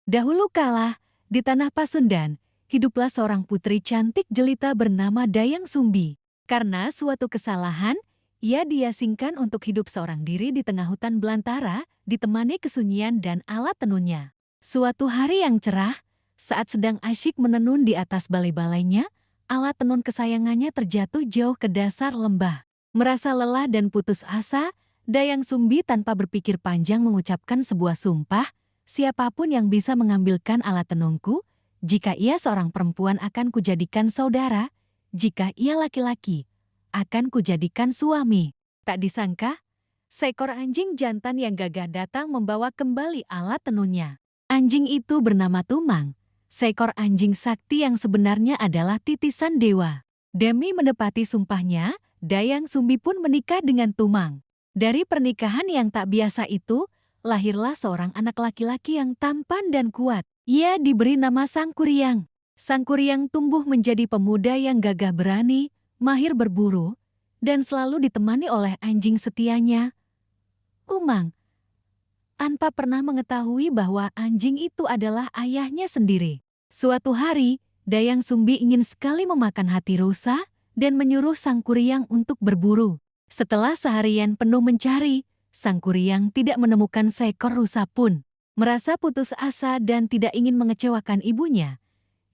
Dahulu kala, di tanah Pasundan, hiduplah seorang putri cantik jelita bernama Dayang Sumbi. Karena suatu kesalahan, ia diasingkan untuk hidup seorang diri di tengah hutan belantara, ditemani kesunyian dan alat tenunnya. Suatu hari yang cerah, saat sedang asyik menenun di atas balai-balainya, alat tenun kesayangannya terjatuh jauh ke dasar lembah. Merasa lelah dan putus asa, Dayang Sumbi tanpa berpikir panjang mengucapkan sebuah sumpah, siapapun yang bisa mengambilkan alat tenunku, jika ia seorang perempuan akan kujadikan saudara, jika ia laki-laki, akan kujadikan suami. Tak disangka, seekor anjing jantan yang gagah datang membawa kembali alat tenunnya. Anjing itu bernama Tumang, seekor anjing sakti yang sebenarnya adalah titisan dewa. Demi menepati sumpahnya, Dayang Sumbi pun menikah dengan Tumang. Dari pernikahan yang tak biasa itu, lahirlah seorang anak laki-laki yang tampan dan kuat. Ia diberi nama Sangkuriang. Sangkuriang tumbuh menjadi pemuda yang gagah berani, mahir berburu, dan selalu ditemani oleh anjing setianya, Umang. Tanpa pernah mengetahui bahwa anjing itu adalah ayahnya sendiri. Suatu hari, Dayang Sumbi ingin sekali memakan hati rusa dan menyuruh Sangkuriang untuk berburu. Setelah seharian penuh mencari, Sangkuriang tidak menemukan seekor rusa pun. Merasa putus asa dan tidak ingin mengecewakan ibunya,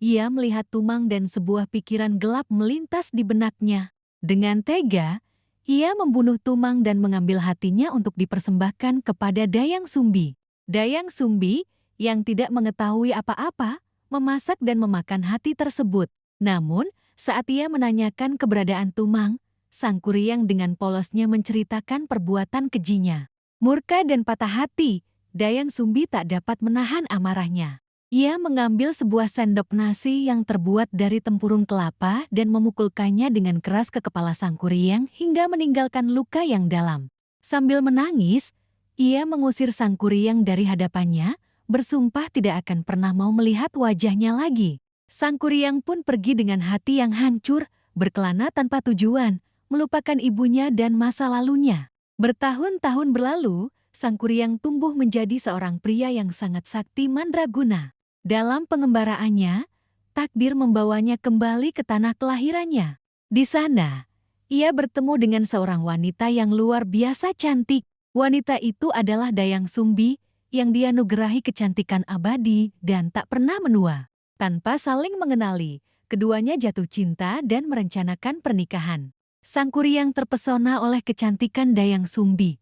ia melihat Tumang dan sebuah pikiran gelap melintas di benaknya. Dengan tega, ia membunuh Tumang dan mengambil hatinya untuk dipersembahkan kepada Dayang Sumbi. Dayang Sumbi, yang tidak mengetahui apa-apa, memasak dan memakan hati tersebut. Namun, saat ia menanyakan keberadaan Tumang, Sangkuriang dengan polosnya menceritakan perbuatan kejinya. Murka dan patah hati, Dayang Sumbi tak dapat menahan amarahnya. Ia mengambil sebuah sendok nasi yang terbuat dari tempurung kelapa dan memukulkannya dengan keras ke kepala Sangkuriang hingga meninggalkan luka yang dalam. Sambil menangis, ia mengusir Sangkuriang dari hadapannya, bersumpah tidak akan pernah mau melihat wajahnya lagi. Sangkuriang pun pergi dengan hati yang hancur, berkelana tanpa tujuan, melupakan ibunya dan masa lalunya. Bertahun-tahun berlalu, Sangkuriang tumbuh menjadi seorang pria yang sangat sakti mandraguna. Dalam pengembaraannya, takdir membawanya kembali ke tanah kelahirannya. Di sana, ia bertemu dengan seorang wanita yang luar biasa cantik. Wanita itu adalah Dayang Sumbi, yang dianugerahi kecantikan abadi dan tak pernah menua. Tanpa saling mengenali, keduanya jatuh cinta dan merencanakan pernikahan. Sangkuriang terpesona oleh kecantikan Dayang Sumbi.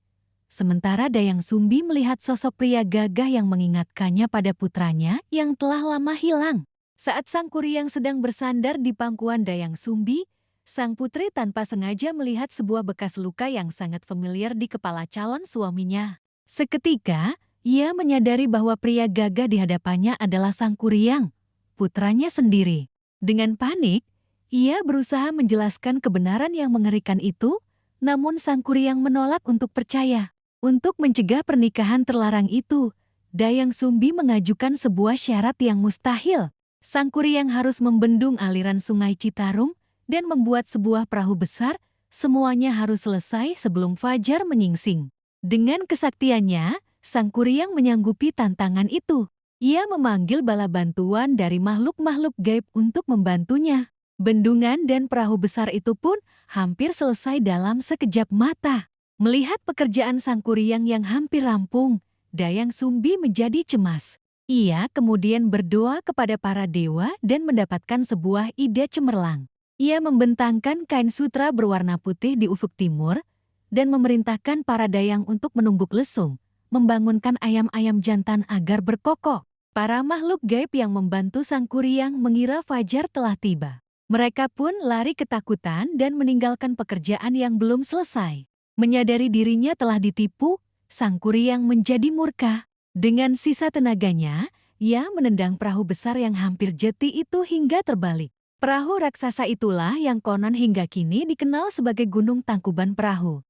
Sementara Dayang Sumbi melihat sosok pria gagah yang mengingatkannya pada putranya yang telah lama hilang. Saat Sangkuriang sedang bersandar di pangkuan Dayang Sumbi, sang putri tanpa sengaja melihat sebuah bekas luka yang sangat familiar di kepala calon suaminya. Seketika, ia menyadari bahwa pria gagah di hadapannya adalah Sangkuriang, putranya sendiri. Dengan panik, ia berusaha menjelaskan kebenaran yang mengerikan itu, namun Sangkuriang menolak untuk percaya. Untuk mencegah pernikahan terlarang itu, Dayang Sumbi mengajukan sebuah syarat yang mustahil. Sangkuriang harus membendung aliran sungai Citarum dan membuat sebuah perahu besar, semuanya harus selesai sebelum fajar menyingsing. Dengan kesaktiannya, Sangkuriang menyanggupi tantangan itu. Ia memanggil bala bantuan dari makhluk-makhluk gaib untuk membantunya. Bendungan dan perahu besar itu pun hampir selesai dalam sekejap mata. Melihat pekerjaan Sangkuriang yang hampir rampung, Dayang Sumbi menjadi cemas. Ia kemudian berdoa kepada para dewa dan mendapatkan sebuah ide cemerlang. Ia membentangkan kain sutra berwarna putih di ufuk timur dan memerintahkan para dayang untuk menumbuk lesung, membangunkan ayam-ayam jantan agar berkokok. Para makhluk gaib yang membantu Sangkuriang mengira fajar telah tiba. Mereka pun lari ketakutan dan meninggalkan pekerjaan yang belum selesai. Menyadari dirinya telah ditipu, Sangkuriang menjadi murka. Dengan sisa tenaganya, ia menendang perahu besar yang hampir jeti itu hingga terbalik. Perahu raksasa itulah yang konon hingga kini dikenal sebagai Gunung Tangkuban Perahu.